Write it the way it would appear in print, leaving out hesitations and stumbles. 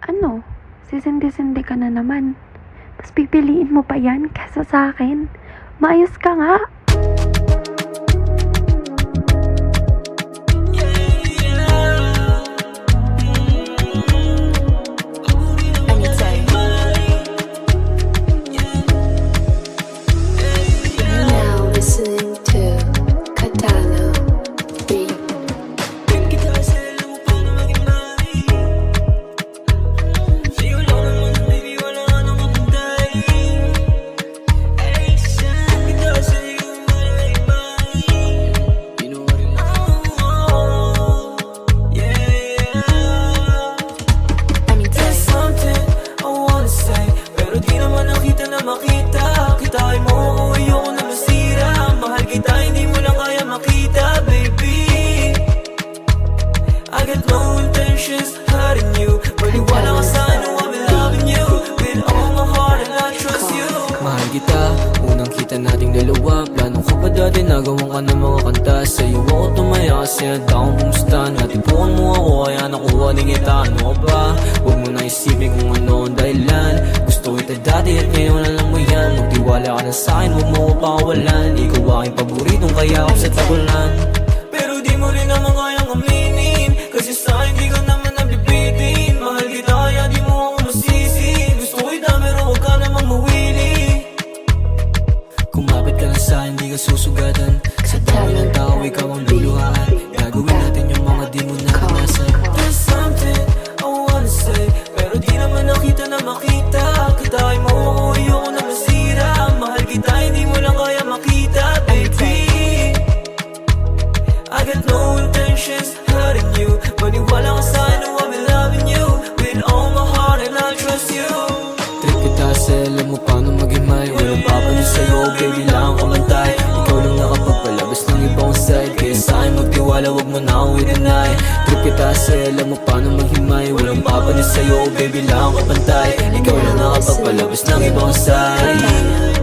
Ano? Sisindi-sindi ka na naman. Mas pipiliin mo pa yan kesa sa akin. Maayos ka nga. Now listening to Katalo Beat. There's something I wanna say, pero di naman nakita na makita. Kitain mo, ayoko na masira. Mahal kita, hindi mo lang kaya makita, baby. I got no intentions hurting you. Maniwala ka sa ano, I'm in love with you. With all my heart and I trust you. Mahal kita, unang kita nating dalawa. Plano ko pa dati, nagawang ka ng mga kanta. Sa'yo ako tumaya kasi handa akong kumusta. Natipuan mo ako, kaya nakuha din kita. Ano ka ba? Huwag mo na isipin kung ano ang dahilan. Gusto kita dati at ngayon alam mo yan. Magtiwala ka na sa'kin, huwag mo ko pakawalan. Ikaw aking paboritong kaya ako sa tagulan. Pero di mo rin naman kayang aminin, kasi sa'kin di ka naman nabibitin. Mahal kita kaya di mo ako masisi. Gusto kita pero huwag ka naman mawili. Kumapit ka lang sa'kin, di ka susugatan. Sa dami ng tao, ikaw ang luluhaan. Gagawin natin yung mga di mo naranasan. There's something I wanna say, pero di naman nakita na makita. Kitain mo, ayoko na masira. Mahal kita, hindi mo lang kaya makita, baby. I got no intentions hurting you. Maniwala ka sa ano, I'm in love with you. With all my heart and I trust you. Trip kita sa alam mo paano maghimay. Walang papalit sa'yo, baby, lang ako mantay. Ikaw lang nakapagpalabas ng ibang side. Kaya sa'kin magtiwala, wag mo na ako i-deny. Trip kita sa alam mo paano maghimay. Walang papalit sa'yo, baby, lang ako pantay. Ikaw lang nakapagpalabas ng ibang side.